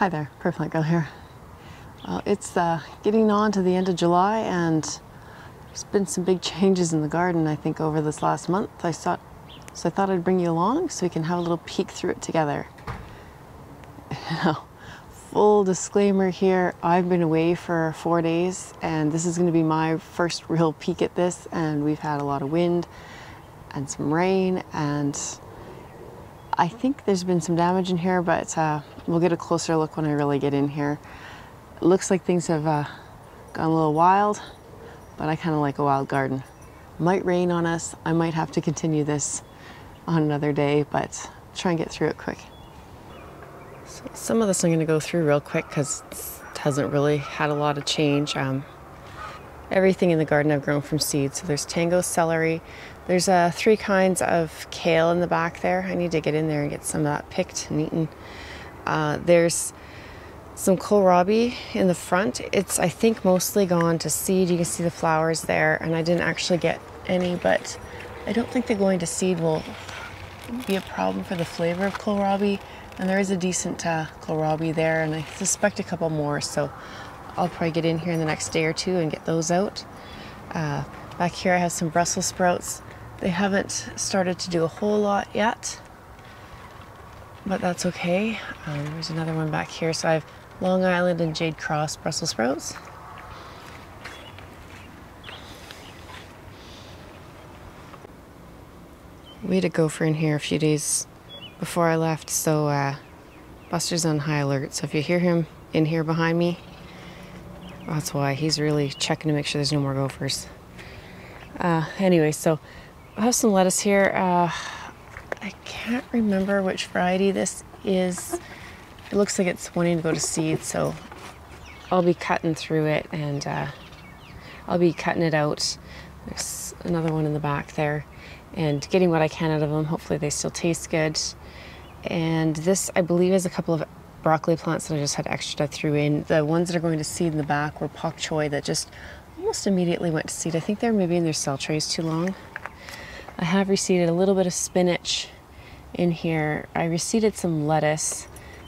Hi there, Purple Girl here. It's getting on to the end of July, and there's been some big changes in the garden, I think, over this last month. I thought I'd bring you along so we can have a little peek through it together. Now, full disclaimer here, I've been away for 4 days, and this is going to be my first real peek at this, and we've had a lot of wind and some rain, and I think there's been some damage in here, but we'll get a closer look when I really get in here. It looks like things have gone a little wild, but I kind of like a wild garden. Might rain on us. I might have to continue this on another day, but try and get through it quick. So some of this I'm going to go through real quick because it hasn't really had a lot of change. Everything in the garden I've grown from seed. So there's tango celery. There's 3 kinds of kale in the back there. I need to get in there and get some of that picked and eaten. There's some kohlrabi in the front. It's, I think, mostly gone to seed. You can see the flowers there, and I didn't actually get any, but I don't think that going to seed will be a problem for the flavor of kohlrabi. And there is a decent kohlrabi there, and I suspect a couple more, so I'll probably get in here in the next day or two and get those out. Back here I have some Brussels sprouts. They haven't started to do a whole lot yet, but that's okay. There's another one back here. So I have Long Island and Jade Cross Brussels sprouts. We had a gopher in here a few days before I left, so Buster's on high alert. So if you hear him in here behind me, that's why. He's really checking to make sure there's no more gophers. Anyway, so I have some lettuce here. I can't remember which variety this is. It looks like it's wanting to go to seed, so I'll be cutting through it, and I'll be cutting it out. There's another one in the back there, and getting what I can out of them. Hopefully they still taste good. And this, I believe, is a couple of broccoli plants that I just had extra I threw in. The ones that are going to seed in the back were pak choi that just almost immediately went to seed. I think they're maybe in their cell trays too long. I have reseeded a little bit of spinach in here. I reseeded some lettuce.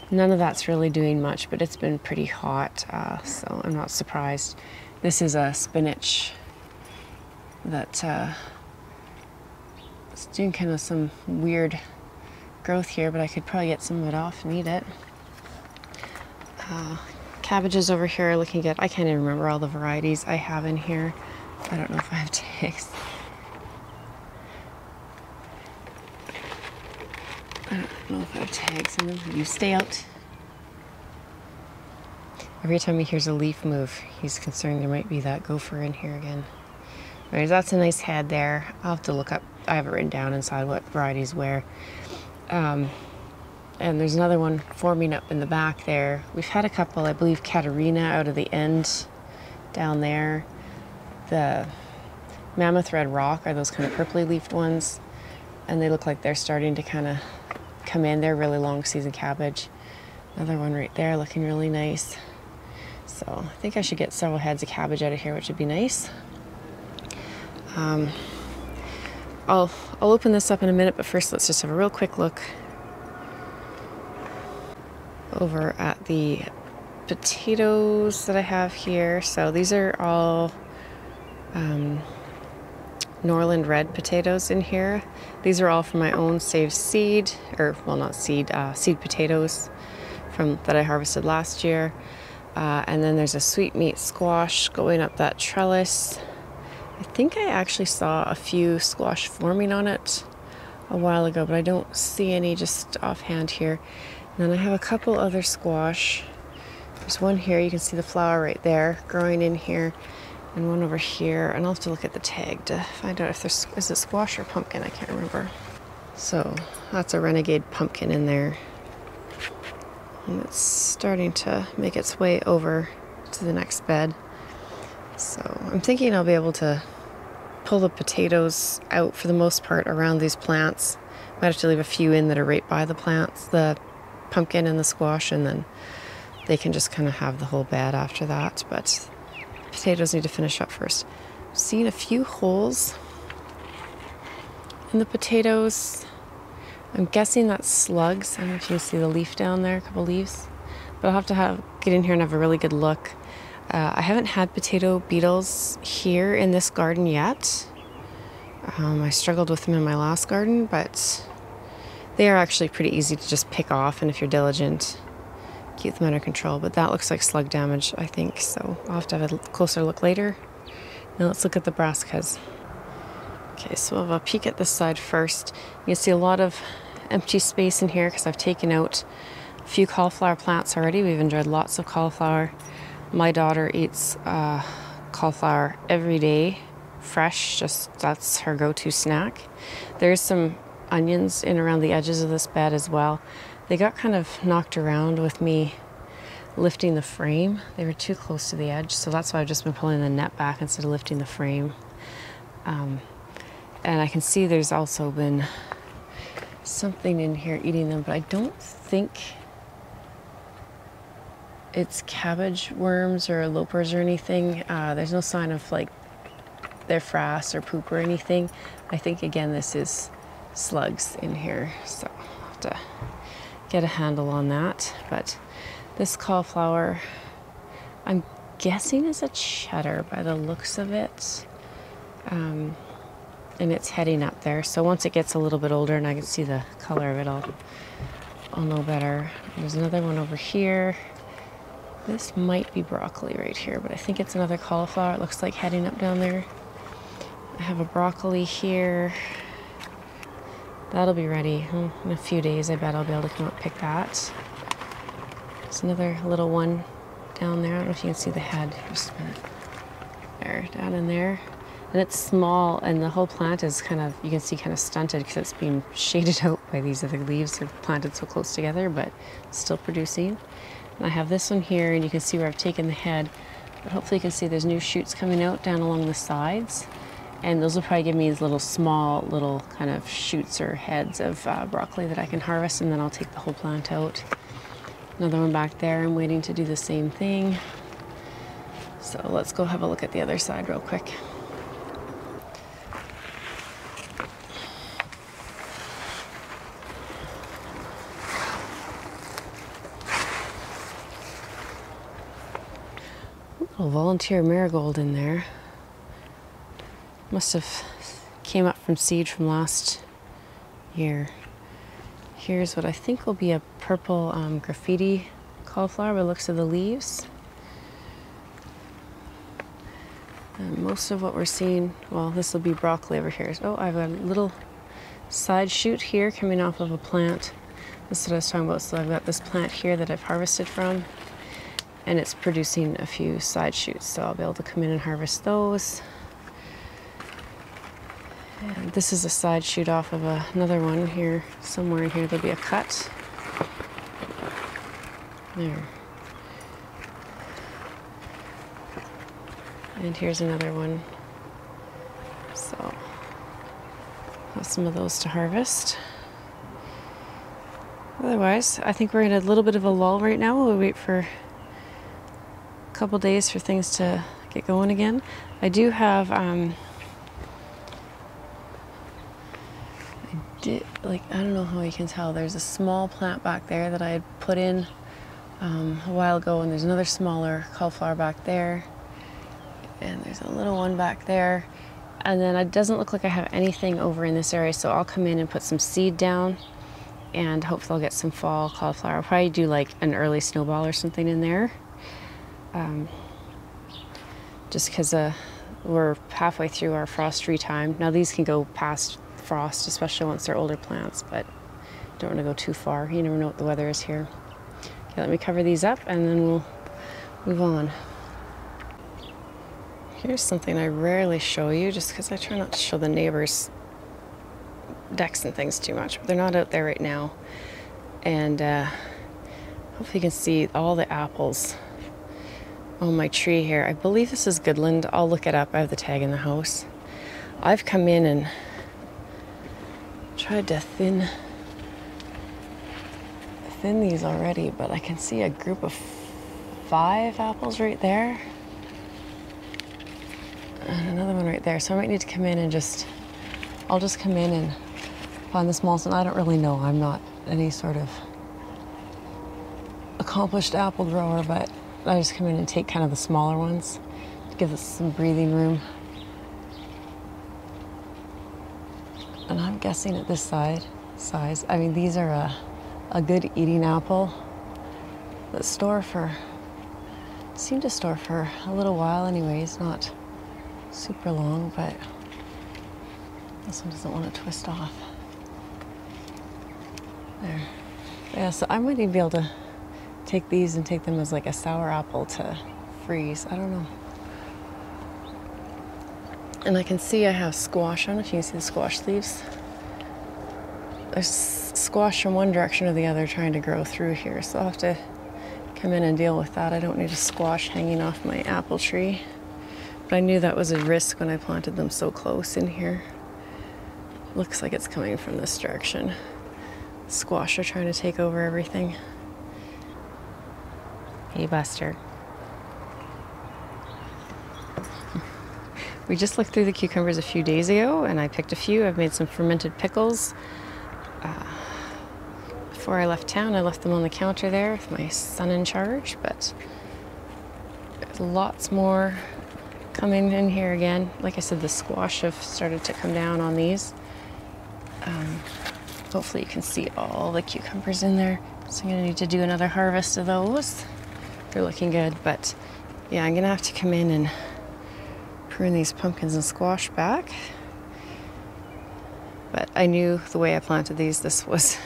None of that's really doing much, but it's been pretty hot, so I'm not surprised. This is a spinach that is doing kind of some weird growth here, but I could probably get some of it off and eat it. Cabbages over here are looking good. I can't even remember all the varieties I have in here. I don't know if I have tags. I don't know if I have tags in them. You stay out. Every time he hears a leaf move, he's concerned there might be that gopher in here again. Anyways, that's a nice head there. I'll have to look up. I have it written down inside what varieties where. And there's another one forming up in the back there. We've had a couple, I believe, Katarina out of the end down there. The Mammoth Red Rock are those kind of purpley leafed ones, and they look like they're starting to kind of come in. They're really long season cabbage. Another one right there looking really nice. So I think I should get several heads of cabbage out of here, which would be nice. I'll open this up in a minute, but first let's just have a real quick look over at the potatoes that I have here. So these are all Norland red potatoes in here. These are all from my own saved seed, or well, not seed, seed potatoes that I harvested last year. And then there's a sweet meat squash going up that trellis. I think I actually saw a few squash forming on it a while ago, but I don't see any just offhand here. And then I have a couple other squash. There's one here, you can see the flower right there growing in here, and one over here. And I'll have to look at the tag to find out if is it squash or pumpkin, I can't remember. So that's a renegade pumpkin in there. And it's starting to make its way over to the next bed. So I'm thinking I'll be able to pull the potatoes out for the most part around these plants. Might have to leave a few in that are right by the plants, the pumpkin and the squash, and then they can just kind of have the whole bed after that. But potatoes need to finish up first. I've seen a few holes in the potatoes. I'm guessing that's slugs. I don't know if you see the leaf down there, a couple leaves. but I'll have to get in here and have a really good look. I haven't had potato beetles here in this garden yet. I struggled with them in my last garden, but they are actually pretty easy to just pick off, and if you're diligent, keep them under control. But that looks like slug damage, I think, so I'll have to have a closer look later. Now let's look at the brassicas. Okay, so we'll have a peek at this side first. You can see a lot of empty space in here because I've taken out a few cauliflower plants already. We've enjoyed lots of cauliflower. My daughter eats cauliflower every day, fresh, just that's her go-to snack. There's some onions in around the edges of this bed as well. They got kind of knocked around with me lifting the frame. They were too close to the edge, so that's why I've just been pulling the net back instead of lifting the frame. And I can see there's also been something in here eating them, but I don't think it's cabbage worms or lopers or anything. There's no sign of like their frass or poop or anything. I think again this is slugs in here, so I'll have to get a handle on that. But this cauliflower, I'm guessing is a cheddar by the looks of it. And it's heading up there, so once it gets a little bit older and I can see the color of it, I'll know better. There's another one over here. This might be broccoli right here, but I think it's another cauliflower. It looks like heading up down there. I have a broccoli here. That'll be ready in a few days. I bet I'll be able to come up and pick that. There's another little one down there. I don't know if you can see the head. Just a minute. There, down in there. And it's small, and the whole plant is kind of, you can see, kind of stunted because it's being shaded out by these other leaves. They're planted so close together, but still producing. And I have this one here, and you can see where I've taken the head. But hopefully you can see there's new shoots coming out down along the sides. And those will probably give me these little small, little kind of shoots or heads of broccoli that I can harvest, and then I'll take the whole plant out. Another one back there, I'm waiting to do the same thing. So let's go have a look at the other side real quick. A volunteer marigold in there. Must have came up from seed from last year. Here's what I think will be a purple graffiti cauliflower by the looks of the leaves. And most of what we're seeing, well, this will be broccoli over here. Oh, I've got a little side shoot here coming off of a plant. This is what I was talking about. So I've got this plant here that I've harvested from, and it's producing a few side shoots, so I'll be able to come in and harvest those. And this is a side shoot off of another one here. Somewhere in here there'll be a cut. There. And here's another one. So, have some of those to harvest. Otherwise, I think we're in a little bit of a lull right now. We'll wait for couple days for things to get going again. I do have I don't know how you can tell, there's a small plant back there that I had put in a while ago, and there's another smaller cauliflower back there, and there's a little one back there, and then it doesn't look like I have anything over in this area, so I'll come in and put some seed down and hopefully I'll get some fall cauliflower. I'll probably do like an early snowball or something in there. Just because we're halfway through our frost-free time. Now these can go past frost, especially once they're older plants, but don't want to go too far. You never know what the weather is here. Okay, let me cover these up and then we'll move on. Here's something I rarely show you just because I try not to show the neighbors' decks and things too much, but they're not out there right now. And hopefully you can see all the apples on my tree here. I believe this is Goodland. I'll look it up. I have the tag in the house. I've come in and tried to thin these already, but I can see a group of 5 apples right there. And another one right there. So I might need to come in and I'll just come in and find the smallest one. I don't really know. I'm not any sort of accomplished apple grower, but I just come in and take kind of the smaller ones to give us some breathing room. And I'm guessing at this size, I mean, these are a good eating apple that seem to store for a little while anyways, not super long, but this one doesn't want to twist off. There. Yeah, so I might even be able to take these and take them as like a sour apple to freeze. I don't know. And I can see I have squash. I don't know if you can see the squash leaves. There's squash from one direction or the other trying to grow through here, so I'll have to come in and deal with that. I don't need a squash hanging off my apple tree. But I knew that was a risk when I planted them so close in here. Looks like it's coming from this direction. Squash are trying to take over everything. Hey, Buster. We just looked through the cucumbers a few days ago and I picked a few. I've made some fermented pickles. Before I left town, I left them on the counter there with my son in charge, but there's lots more coming in here again. Like I said, the squash have started to come down on these. Hopefully you can see all the cucumbers in there. So I'm gonna need to do another harvest of those. They're looking good, but yeah, I'm gonna have to come in and prune these pumpkins and squash back. But I knew the way I planted these, this was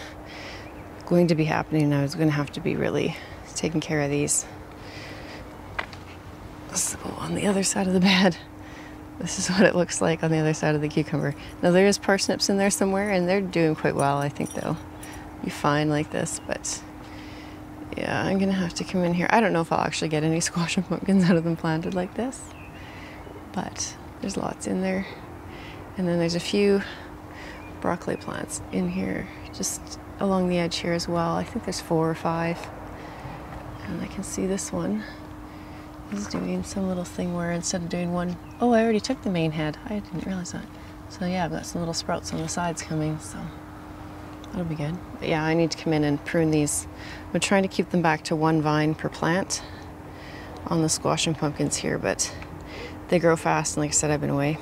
going to be happening, and I was going to have to be really taking care of these. So on the other side of the bed, this is what it looks like on the other side of the cucumber. Now there is parsnips in there somewhere, and they're doing quite well. I think they'll be fine like this, but yeah, I'm going to have to come in here. I don't know if I'll actually get any squash and pumpkins out of them planted like this, but there's lots in there. And then there's a few broccoli plants in here, just along the edge here as well. I think there's 4 or 5. And I can see this one is doing some little thing where instead of doing one, oh, I already took the main head. I didn't realize that. So yeah, I've got some little sprouts on the sides coming, so that'll be good. But yeah, I need to come in and prune these. I'm trying to keep them back to 1 vine per plant on the squash and pumpkins here, but they grow fast, and like I said, I've been away.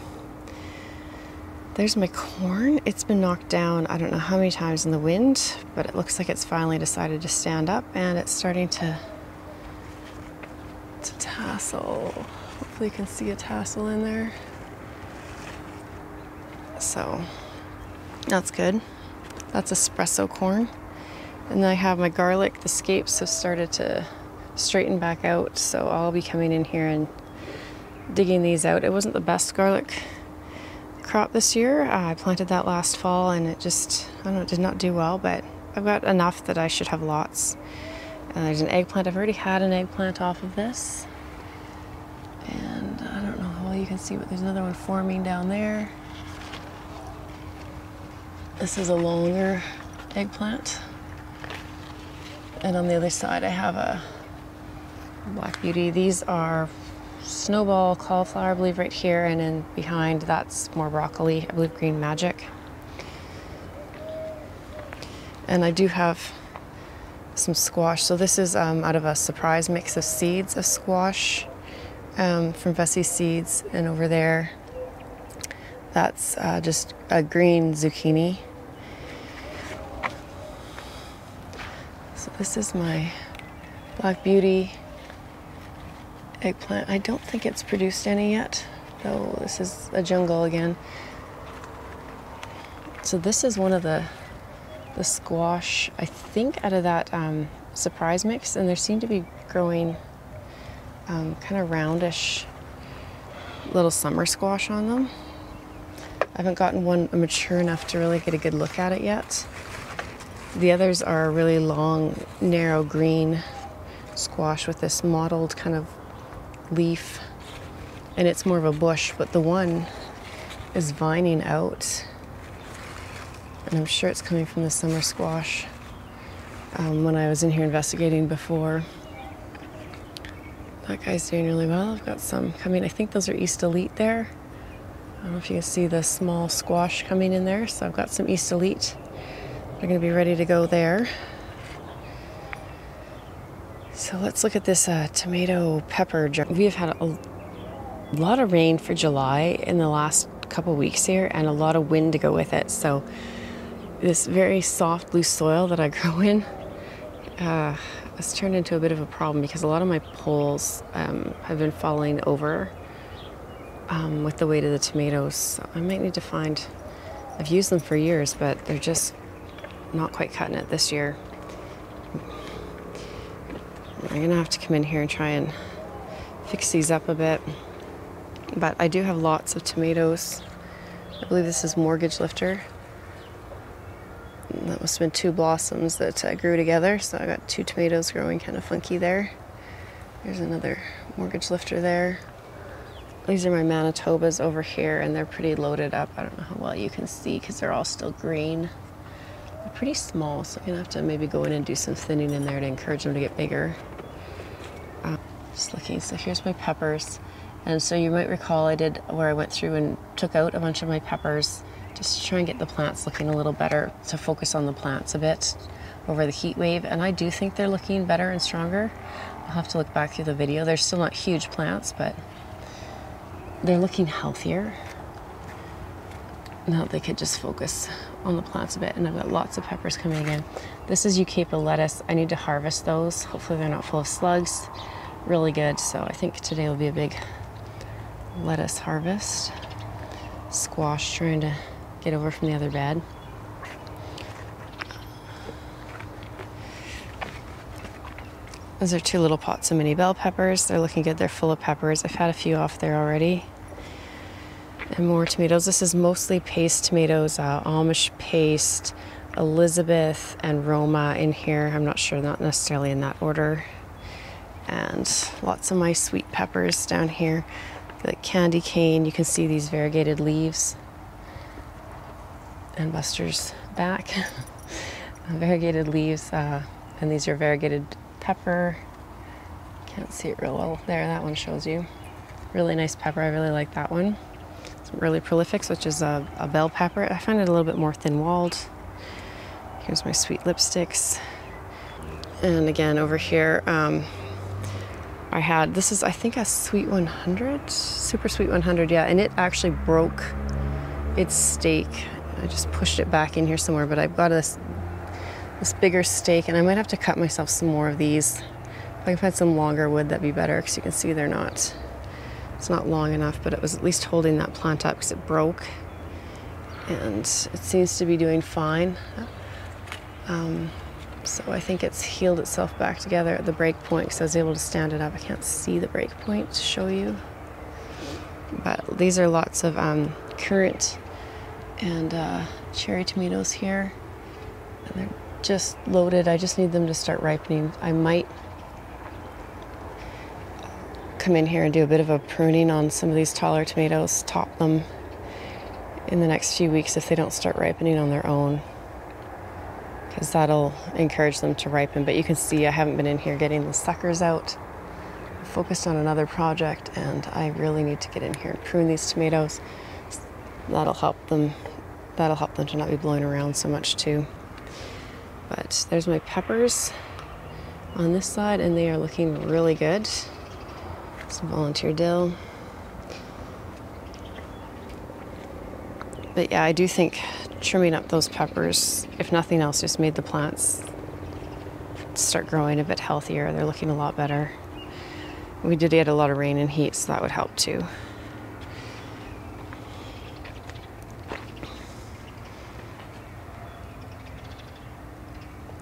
There's my corn. It's been knocked down I don't know how many times in the wind, but it looks like it's finally decided to stand up, and it's starting to tassel. Hopefully you can see a tassel in there. So that's good. That's espresso corn. And then I have my garlic. The scapes have started to straighten back out, so I'll be coming in here and digging these out. It wasn't the best garlic crop this year. I planted that last fall and it just, I don't know, it did not do well, but I've got enough that I should have lots. And there's an eggplant. I've already had an eggplant off of this. And I don't know how well you can see, but there's another one forming down there. This is a longer eggplant. And on the other side I have a Black Beauty. These are snowball cauliflower, I believe, right here, and then behind that's more broccoli, I believe Green Magic. And I do have some squash. So this is out of a surprise mix of seeds of squash from Vessie's Seeds, and over there that's just a green zucchini. So this is my Black Beauty eggplant. I don't think it's produced any yet, though. This is a jungle again. So this is one of the squash, I think, out of that surprise mix, and there seem to be growing kind of roundish little summer squash on them. I haven't gotten one mature enough to really get a good look at it yet. The others are a really long, narrow green squash with this mottled kind of leaf, and it's more of a bush, but the one is vining out, and I'm sure it's coming from the summer squash. When I was in here investigating before, that guy's doing really well. I've got some coming. I think those are East Elite there. I don't know if you can see the small squash coming in there, so I've got some East Elite. They're going to be ready to go there. So let's look at this tomato pepper jar. We have had a lot of rain for July in the last couple weeks here, and a lot of wind to go with it. So this very soft blue soil that I grow in has turned into a bit of a problem because a lot of my poles have been falling over with the weight of the tomatoes. So I might need to find, I've used them for years, but they're just not quite cutting it this year. I'm gonna have to come in here and try and fix these up a bit. But I do have lots of tomatoes. I believe this is Mortgage Lifter. That must have been 2 blossoms that grew together. So I got 2 tomatoes growing kind of funky there. There's another Mortgage Lifter there. These are my Manitobas over here, and they're pretty loaded up. I don't know how well you can see because they're all still green. They're pretty small, so I'm gonna have to maybe go in and do some thinning in there to encourage them to get bigger. Just looking, so here's my peppers. And so you might recall I did where I went through and took out a bunch of my peppers just to try and get the plants looking a little better, to focus on the plants a bit over the heat wave. And I do think they're looking better and stronger. I'll have to look back through the video. They're still not huge plants, but they're looking healthier. Now they could just focus on the plants a bit. And I've got lots of peppers coming again. This is Eucalyptus lettuce. I need to harvest those. Hopefully they're not full of slugs. Really good. So I think today will be a big lettuce harvest. Squash trying to get over from the other bed. Those are 2 little pots of mini bell peppers. They're looking good. They're full of peppers. I've had a few off there already. And more tomatoes. This is mostly paste tomatoes, Amish paste, Elizabeth, and Roma in here. I'm not sure, not necessarily in that order. And lots of my sweet peppers down here. Like candy cane, you can see these variegated leaves. And Buster's back. Variegated leaves, and these are variegated pepper. Can't see it real well there, that one shows you. Really nice pepper, I really like that one. It's really prolific, which is a bell pepper. I find it a little bit more thin-walled. Here's my sweet lipsticks. And again, over here, I had, this is I think a Sweet 100, Super Sweet 100, yeah, and it actually broke its stake. I just pushed it back in here somewhere, but I've got this bigger stake, and I might have to cut myself some more of these. If I can find some longer wood, that'd be better, because you can see they're not, it's not long enough, but it was at least holding that plant up because it broke, and it seems to be doing fine. So I think it's healed itself back together at the break point because I was able to stand it up. I can't see the break point to show you. But these are lots of currant and cherry tomatoes here. And they're just loaded. I just need them to start ripening. I might come in here and do a bit of a pruning on some of these taller tomatoes, top them in the next few weeks if they don't start ripening on their own, because that'll encourage them to ripen. But you can see I haven't been in here getting the suckers out. I'm focused on another project, and I really need to get in here and prune these tomatoes. That'll help them to not be blowing around so much too. But there's my peppers on this side, and they are looking really good. Some volunteer dill. But yeah, I do think trimming up those peppers, if nothing else, just made the plants start growing a bit healthier. They're looking a lot better. We did get a lot of rain and heat, so that would help too.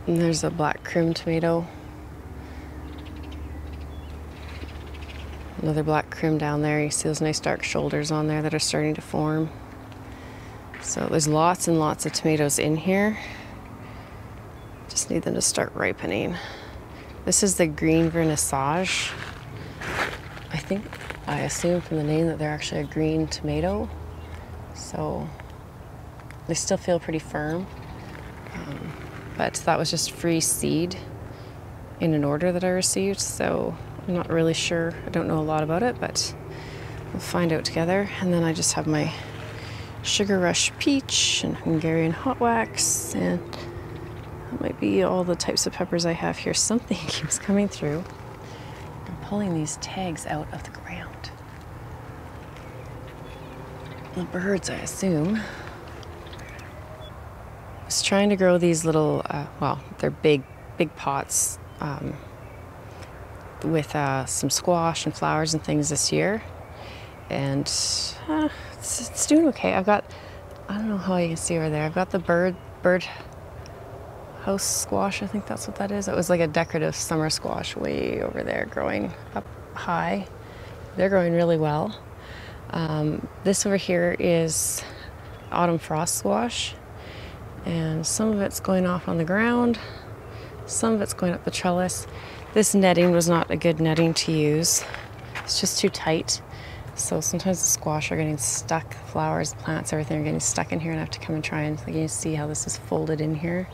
And there's a black crim tomato. Another black crim down there. You see those nice dark shoulders on there that are starting to form. So there's lots and lots of tomatoes in here. Just need them to start ripening. This is the green vernissage. I assume from the name that they're actually a green tomato. So they still feel pretty firm. But that was just free seed in an order that I received. So I'm not really sure. I don't know a lot about it, but we'll find out together. And then I just have my Sugar Rush Peach and Hungarian Hot Wax and That might be all the types of peppers I have here. Something keeps coming through. I'm pulling these tags out of the ground. The birds, I assume. I was trying to grow these little, well, they're big pots with some squash and flowers and things this year. And it's doing okay. I've got, I don't know how you can see over there, I've got the bird house squash, I think that's what that is. It was like a decorative summer squash way over there growing up high. They're growing really well. This over here is autumn frost squash, and some of it's going off on the ground, some of it's going up the trellis. This netting was not a good netting to use. It's just too tight. So sometimes the squash are getting stuck, the flowers, the plants, everything are getting stuck in here, and I have to come and try and, like, you see how this is folded in here.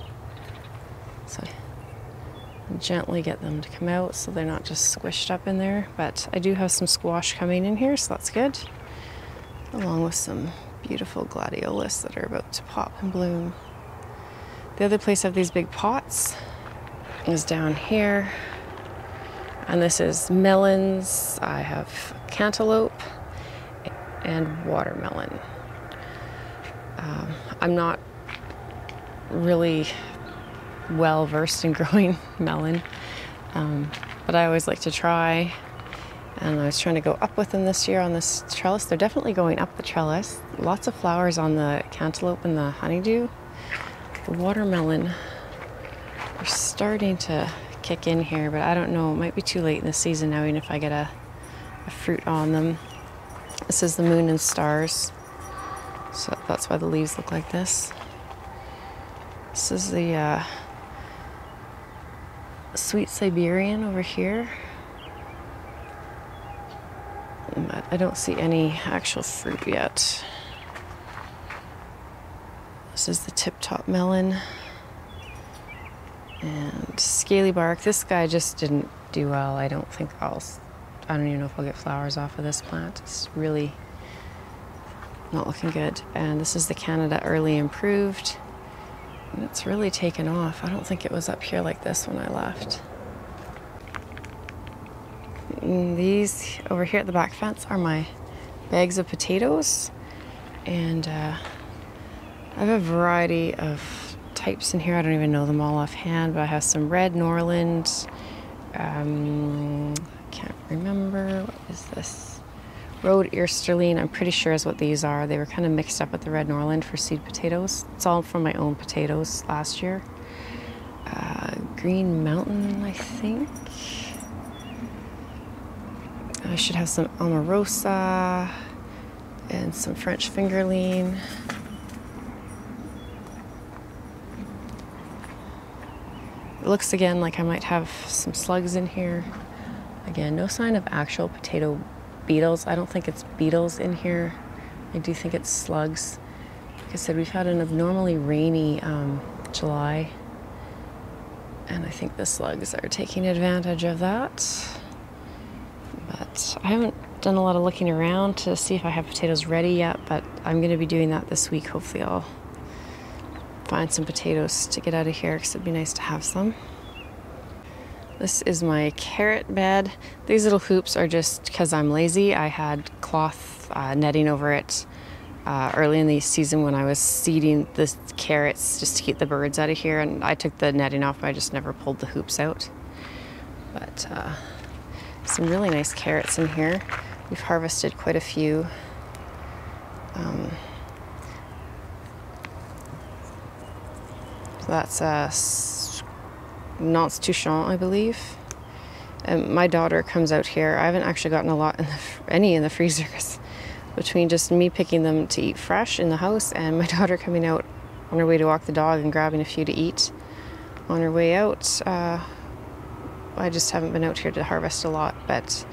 So I gently get them to come out so they're not just squished up in there. But I do have some squash coming in here, so that's good. Along with some beautiful gladiolus that are about to pop and bloom. The other place I have these big pots is down here. And this is melons. I have cantaloupe and watermelon. I'm not really well versed in growing melon, but I always like to try. And I was trying to go up with them this year on this trellis. They're definitely going up the trellis. Lots of flowers on the cantaloupe and the honeydew. The watermelon are starting to kick in here, but I don't know, it might be too late in the season now, even if I get a fruit on them. This is the moon and stars, so that's why the leaves look like this. This is the sweet Siberian over here. But I don't see any actual fruit yet. This is the tip-top melon. And scaly bark. This guy just didn't do well. I don't even know if I'll get flowers off of this plant. It's really not looking good. And this is the Canada Early Improved. And it's really taken off. I don't think it was up here like this when I left. And these over here at the back fence are my bags of potatoes. And I have a variety of types in here. I don't even know them all offhand, but I have some red Norland. Can't remember, what is this? Road Easterling, I'm pretty sure is what these are. They were kind of mixed up with the red Norland for seed potatoes. It's all from my own potatoes last year. Green Mountain, I think. I should have some Omarosa and some French fingerling. It looks again like I might have some slugs in here. Again, no sign of actual potato beetles. I don't think it's beetles in here. I do think it's slugs. Like I said, we've had an abnormally rainy July, and I think the slugs are taking advantage of that. But I haven't done a lot of looking around to see if I have potatoes ready yet, but I'm going to be doing that this week. Hopefully I'll find some potatoes to get out of here because it'd be nice to have some. This is my carrot bed. These little hoops are just because I'm lazy. I had cloth netting over it early in the season when I was seeding the carrots just to keep the birds out of here, and I took the netting off, but I just never pulled the hoops out. But some really nice carrots in here. We've harvested quite a few. So that's Nance Touchant, I believe. And my daughter comes out here. I haven't actually gotten a lot any in the freezer, because between just me picking them to eat fresh in the house and my daughter coming out on her way to walk the dog and grabbing a few to eat on her way out, I just haven't been out here to harvest a lot. But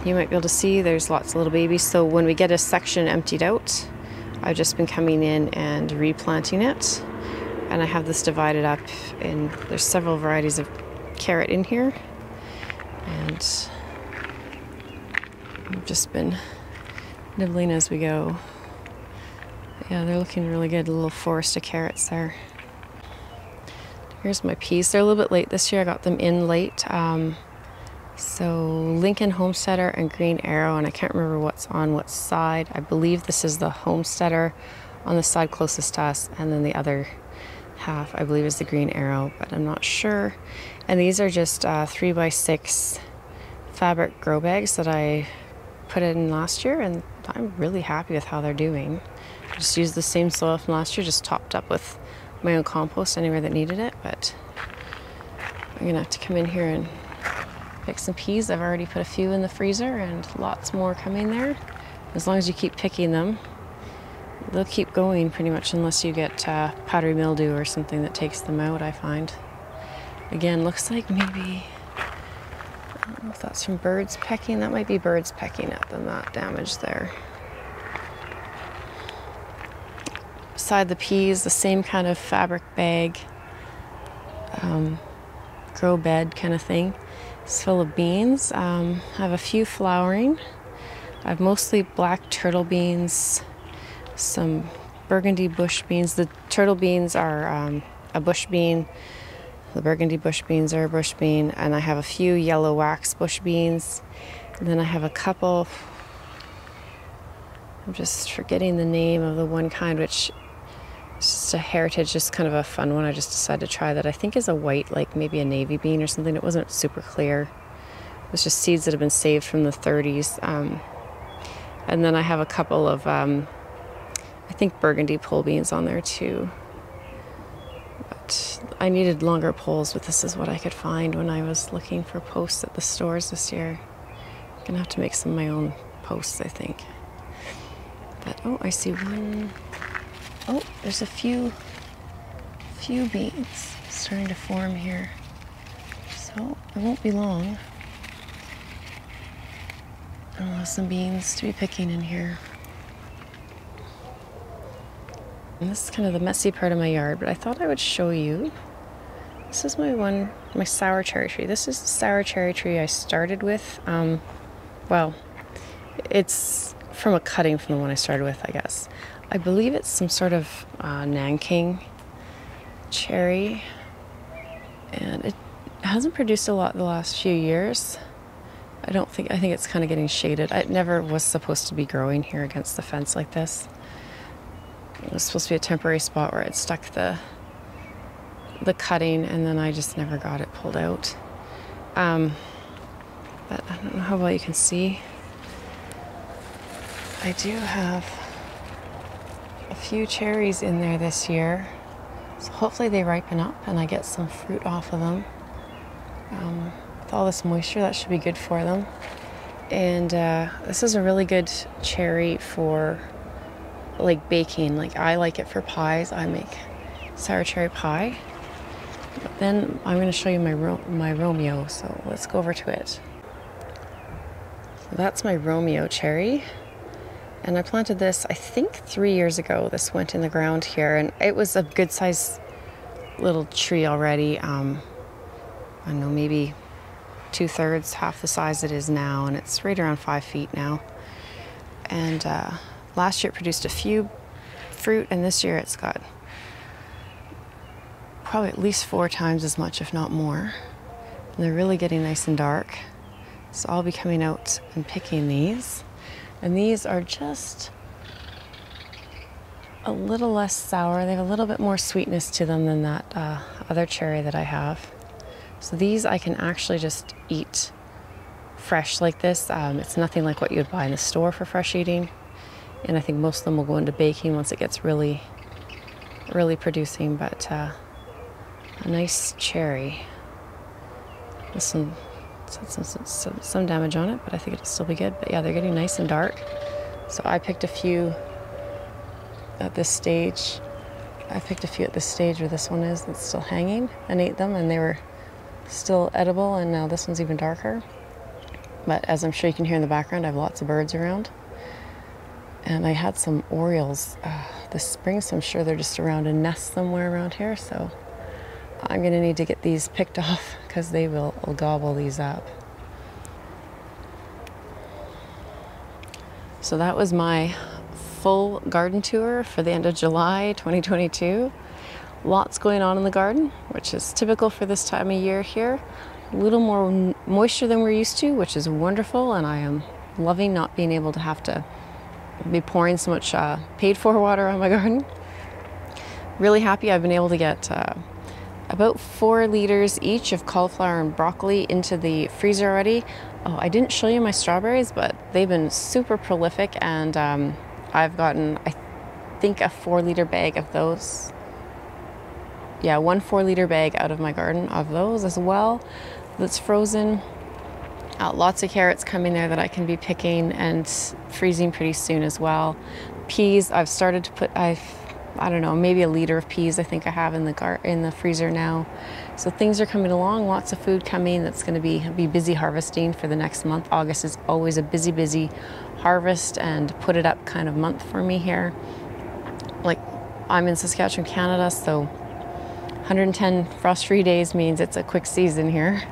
you might be able to see there's lots of little babies. So when we get a section emptied out, I've just been coming in and replanting it. And I have this divided up in, there's several varieties of carrot in here. And I've just been nibbling as we go. Yeah, they're looking really good, a little forest of carrots there. Here's my peas. They're a little bit late this year. I got them in late. So Lincoln Homesteader and Green Arrow, and I can't remember what's on what side. I believe this is the Homesteader on the side closest to us, and then the other half I believe is the Green Arrow, but I'm not sure. And these are just 3x6 fabric grow bags that I put in last year, and I'm really happy with how they're doing. I just used the same soil from last year, just topped up with my own compost anywhere that needed it. But I'm gonna have to come in here and pick some peas. I've already put a few in the freezer and lots more coming there. As long as you keep picking them, they'll keep going pretty much unless you get powdery mildew or something that takes them out, I find. Again, looks like maybe, I don't know if that's from birds pecking. That might be birds pecking at them, that damage there. Beside the peas, the same kind of fabric bag, grow bed kind of thing. It's full of beans. I have a few flowering. I have mostly black turtle beans, some burgundy bush beans. The turtle beans are a bush bean. The burgundy bush beans are a bush bean. And I have a few yellow wax bush beans. And then I have a couple, I'm just forgetting the name of the one kind, which is just a heritage, just kind of a fun one. I just decided to try that. I think is a white, like maybe a navy bean or something. It wasn't super clear. It was just seeds that have been saved from the 30s. And then I have a couple of, I think burgundy pole beans on there too. But I needed longer poles, but this is what I could find when I was looking for posts at the stores this year. I'm gonna have to make some of my own posts, I think. But, oh, I see one. Oh, there's a few beans starting to form here. So it won't be long. I'll have some beans to be picking in here. And this is kind of the messy part of my yard, but I thought I would show you. This is my sour cherry tree. This is the sour cherry tree I started with. Well, it's from a cutting from the one I started with, I guess. I believe it's some sort of Nanking cherry, and it hasn't produced a lot the last few years. I think it's kind of getting shaded. It never was supposed to be growing here against the fence like this. It was supposed to be a temporary spot where it stuck the cutting, and then I just never got it pulled out. But I don't know how well you can see. I do have a few cherries in there this year, so hopefully they ripen up and I get some fruit off of them. With all this moisture, that should be good for them. And this is a really good cherry for like baking. Like I like it for pies. I make sour cherry pie. But then I'm going to show you my Romeo, so let's go over to it. So that's my Romeo cherry. And I planted this, I think 3 years ago. This went in the ground here, and it was a good size little tree already. I don't know, maybe 2/3, half the size it is now, and it's right around 5 feet now. And last year it produced a few fruit, and this year it's got probably at least 4 times as much, if not more. And they're really getting nice and dark. So I'll be coming out and picking these. And these are just a little less sour. They have a little bit more sweetness to them than that other cherry that I have. So these I can actually just eat fresh like this. It's nothing like what you would buy in the store for fresh eating. And I think most of them will go into baking once it gets really, really producing. But a nice cherry. This one some damage on it, but I think it'll still be good. But yeah, they're getting nice and dark. So I picked a few at this stage. I picked a few at this stage where this one is that's still hanging, and ate them, and they were still edible, and now this one's even darker. But as I'm sure you can hear in the background, I have lots of birds around. And I had some orioles this spring, so I'm sure they're just around a nest somewhere around here. So I'm gonna need to get these picked off because they will gobble these up. So that was my full garden tour for the end of July 2022. Lots going on in the garden, which is typical for this time of year here. A little more moisture than we're used to, which is wonderful, and I am loving not being able to have to be pouring so much paid for water on my garden. Really happy I've been able to get about 4 liters each of cauliflower and broccoli into the freezer already. Oh, I didn't show you my strawberries, but they've been super prolific, and I've gotten, I think, a 4-liter bag of those. Yeah, 1 4-liter bag out of my garden of those as well that's frozen. Lots of carrots coming there that I can be picking and freezing pretty soon as well. Peas, I've started to put, I don't know, maybe a liter of peas I think I have in the freezer now. So things are coming along, lots of food coming that's going to be busy harvesting for the next month. August is always a busy harvest and put it up kind of month for me here. Like, I'm in Saskatchewan, Canada, so 110 frost-free days means it's a quick season here,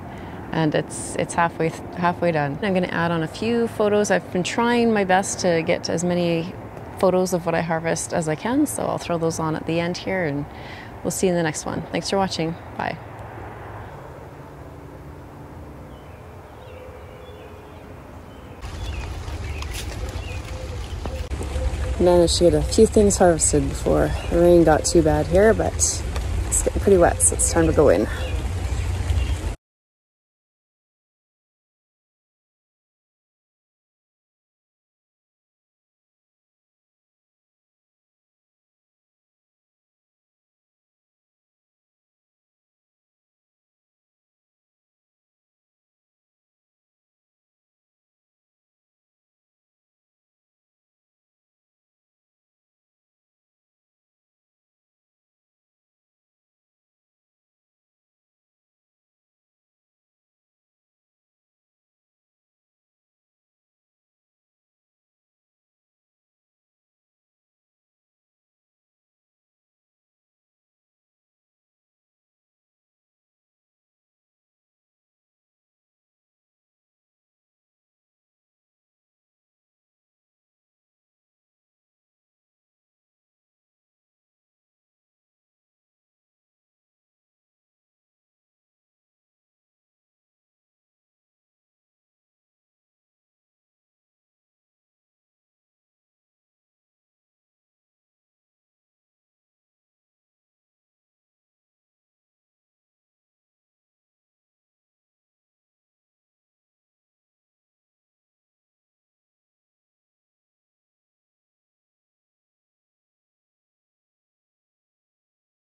and it's halfway done. I'm going to add on a few photos. I've been trying my best to get as many photos of what I harvest as I can, so I'll throw those on at the end here, and we'll see you in the next one. Thanks for watching. Bye. Managed to get a few things harvested before the rain got too bad here, but it's getting pretty wet, so it's time to go in.